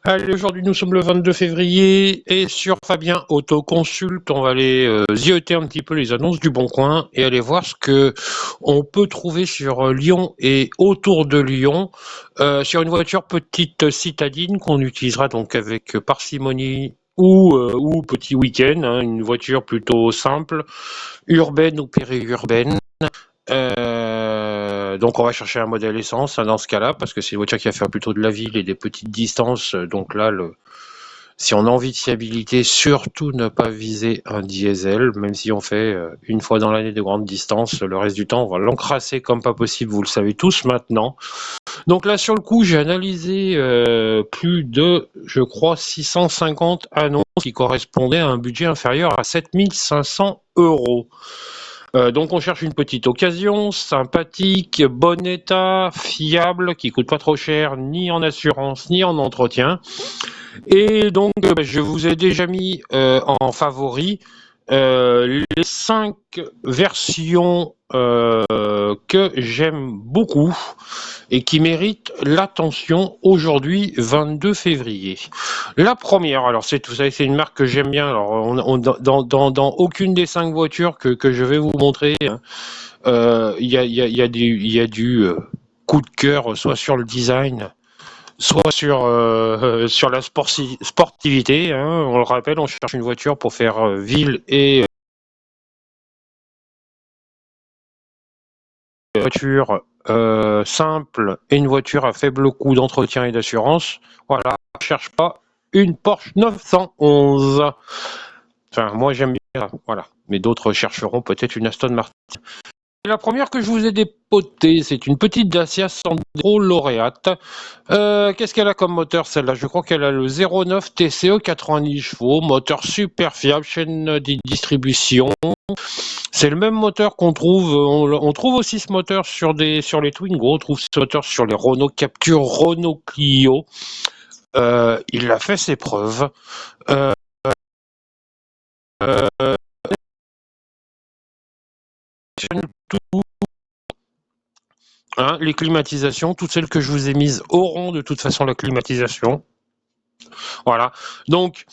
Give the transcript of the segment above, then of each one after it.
Allez, aujourd'hui nous sommes le 22 février et sur Fabien Autoconsulte, on va aller zioter un petit peu les annonces du Bon Coin et aller voir ce que on peut trouver sur Lyon et autour de Lyon sur une voiture petite citadine qu'on utilisera donc avec parcimonie ou petit week-end, hein, une voiture plutôt simple, urbaine ou périurbaine. Donc on va chercher un modèle essence hein, dans ce cas-là, parce que c'est une voiture qui va faire plutôt de la ville et des petites distances. Donc là, si on a envie de fiabilité, surtout ne pas viser un diesel, même si on fait une fois dans l'année de grandes distances. Le reste du temps, on va l'encrasser comme pas possible, vous le savez tous maintenant. Donc là, sur le coup, j'ai analysé plus de, je crois, 650 annonces qui correspondaient à un budget inférieur à 7500 €. Donc on cherche une petite occasion, sympathique, bon état, fiable, qui coûte pas trop cher, ni en assurance, ni en entretien. Et donc je vous ai déjà mis en favori les 5 versions que j'aime beaucoup et qui méritent l'attention aujourd'hui, 22 février. La première, alors vous savez, c'est une marque que j'aime bien. Alors, dans aucune des 5 voitures que je vais vous montrer, hein, il y a du coup de cœur, soit sur le design, soit sur la sportivité. Hein. On le rappelle, on cherche une voiture pour faire ville et voiture simple et une voiture à faible coût d'entretien et d'assurance. Voilà, on ne cherche pas une Porsche 911. Enfin, moi j'aime bien, voilà. Mais d'autres chercheront peut-être une Aston Martin. La première que je vous ai dépotée, c'est une petite Dacia Sandero Laureate. Qu'est-ce qu'elle a comme moteur celle-là? Je crois qu'elle a le 09 TCE 90 chevaux, moteur super fiable, chaîne de distribution. C'est le même moteur qu'on trouve, on trouve aussi ce moteur sur les Twingo, on trouve ce moteur sur les Renault Captur, Renault Clio. Il a fait ses preuves. Tout, hein, les climatisations, toutes celles que je vous ai mises auront de toute façon la climatisation. Voilà. Donc,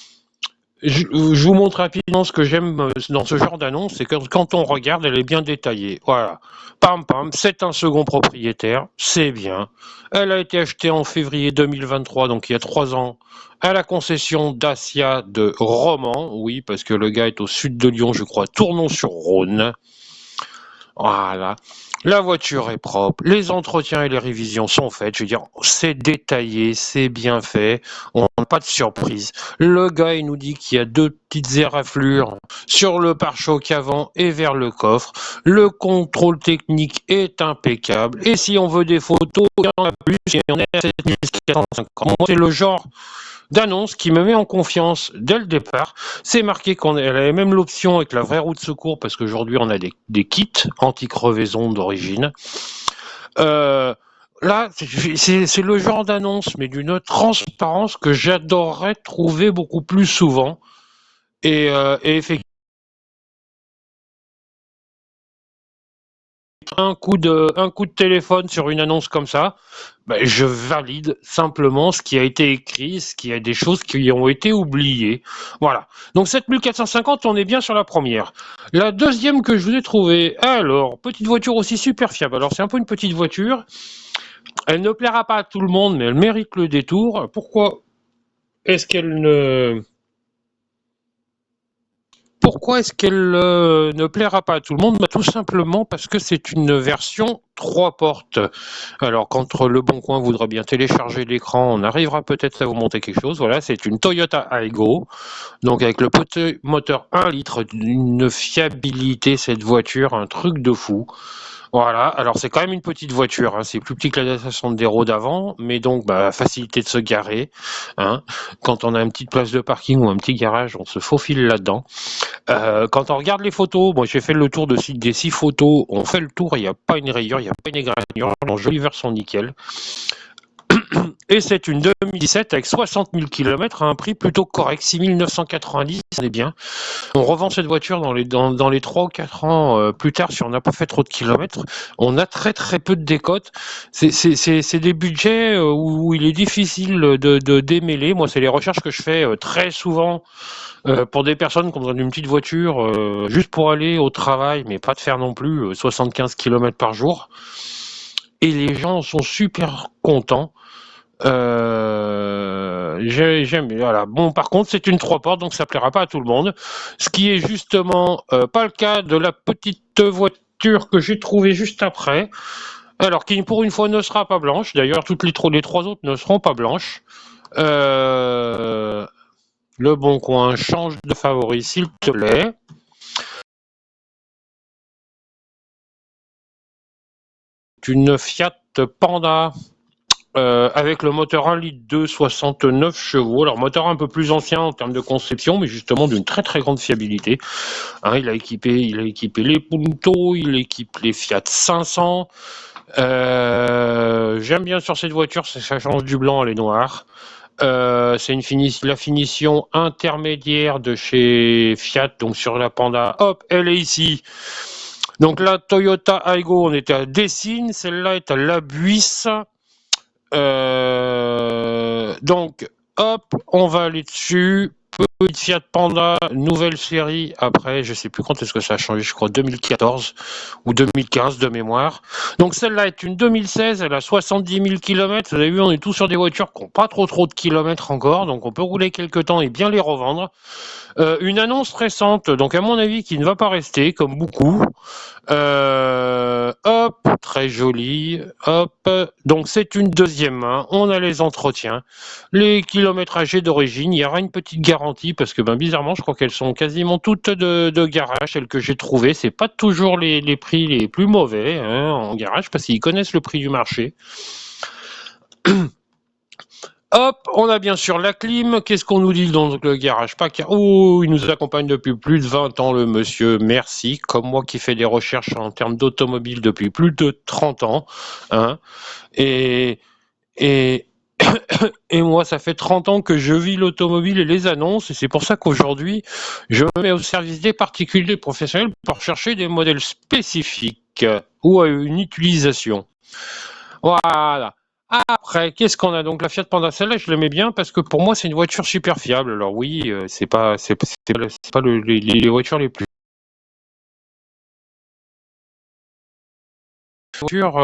je vous montre rapidement ce que j'aime dans ce genre d'annonce, c'est que quand on regarde, elle est bien détaillée. Voilà. Pam pam, c'est un second propriétaire, c'est bien. Elle a été achetée en février 2023, donc il y a 3 ans, à la concession Dacia de Romans. Oui, parce que le gars est au sud de Lyon, je crois, Tournon-sur-Rhône. Voilà. La voiture est propre, les entretiens et les révisions sont faites. Je veux dire, c'est détaillé, c'est bien fait, on n'a pas de surprise. Le gars, il nous dit qu'il y a 2 petites éraflures sur le pare-choc avant et vers le coffre. Le contrôle technique est impeccable. Et si on veut des photos, il y en a plus, il y en a 7450. Moi, c'est le genre d'annonce qui me met en confiance dès le départ. C'est marqué qu'elle avait même l'option avec la vraie roue de secours, parce qu'aujourd'hui on a des kits anti-crevaison d'origine. Là, c'est le genre d'annonce, mais d'une transparence que j'adorerais trouver beaucoup plus souvent. Et effectivement, un coup de téléphone sur une annonce comme ça, ben, je valide simplement ce qui a été écrit, ce qui a des choses qui ont été oubliées. Voilà. Donc 7450, on est bien sur la première. La deuxième que je vous ai trouvée, alors, petite voiture aussi super fiable. Alors c'est un peu une petite voiture. Elle ne plaira pas à tout le monde, mais elle mérite le détour. Pourquoi est-ce qu'elle ne... Pourquoi est-ce qu'elle ne plaira pas à tout le monde? Bah, tout simplement parce que c'est une version 3 portes. Alors, quand Le Bon Coin voudra bien télécharger l'écran, on arrivera peut-être à vous monter quelque chose. Voilà, c'est une Toyota Aygo. Donc, avec le petit moteur 1 litre, une fiabilité, cette voiture, un truc de fou. Voilà, alors c'est quand même une petite voiture, hein. C'est plus petit que la Dacia Sandero d'avant, mais donc facilité de se garer. Hein. Quand on a une petite place de parking ou un petit garage, on se faufile là-dedans. Quand on regarde les photos, moi j'ai fait le tour des 6 photos, on fait le tour, il n'y a pas une rayure, il n'y a pas une égratignure, en jolie version nickel. Et c'est une 2017 avec 60 000 km à un prix plutôt correct, 6 990, on est bien. On revend cette voiture dans les 3 ou 4 ans plus tard, si on n'a pas fait trop de kilomètres. On a très très peu de décote. C'est des budgets où il est difficile de démêler. Moi, c'est les recherches que je fais très souvent pour des personnes qui ont besoin d'une petite voiture juste pour aller au travail, mais pas de faire non plus 75 km par jour. Et les gens sont super contents. J'aime, voilà. Bon, par contre, c'est une 3 portes, donc ça plaira pas à tout le monde. Ce qui est justement pas le cas de la petite voiture que j'ai trouvée juste après. Alors, qui pour une fois ne sera pas blanche. D'ailleurs, les trois autres ne seront pas blanches. Le Bon Coin change de favori, s'il te plaît. Une Fiat Panda avec le moteur 1 litre 2, 69 chevaux. Alors, moteur un peu plus ancien en termes de conception, mais justement d'une très très grande fiabilité. Hein, il a équipé les Punto, il équipe les Fiat 500. J'aime bien sur cette voiture, ça change du blanc à les noirs. C'est la finition intermédiaire de chez Fiat, donc sur la Panda. Hop, elle est ici. Donc la Toyota Aygo, on était à Dessines, celle-là est à La Buisse. Donc, hop, on va aller dessus. Petite Fiat Panda, nouvelle série. Après, je sais plus quand est-ce que ça a changé, je crois 2014 ou 2015 de mémoire. Donc celle-là est une 2016, elle a 70 000 km. Vous avez vu, on est tous sur des voitures qui n'ont pas trop de kilomètres encore, donc on peut rouler quelques temps et bien les revendre. Une annonce récente, donc à mon avis qui ne va pas rester, comme beaucoup. Hop, très joli. Hop, donc c'est une deuxième main. On a les entretiens, les kilométragers d'origine. Il y aura une petite garantie parce que bizarrement, je crois qu'elles sont quasiment toutes de garage, celles que j'ai trouvées. C'est pas toujours les prix les plus mauvais en garage parce qu'ils connaissent le prix du marché. Hop, on a bien sûr la clim. Qu'est-ce qu'on nous dit dans le garage pack? Oh, il nous accompagne depuis plus de 20 ans, le monsieur. Merci. Comme moi qui fais des recherches en termes d'automobile depuis plus de 30 ans. Hein. Et, et, et moi, ça fait 30 ans que je vis l'automobile et les annonces. Et c'est pour ça qu'aujourd'hui, je me mets au service des particuliers professionnels pour chercher des modèles spécifiques ou à une utilisation. Voilà. Après, qu'est-ce qu'on a donc? La Fiat Panda, celle-là, je l'aimais bien parce que pour moi, c'est une voiture super fiable. Alors oui, c'est pas les voitures les plus voitures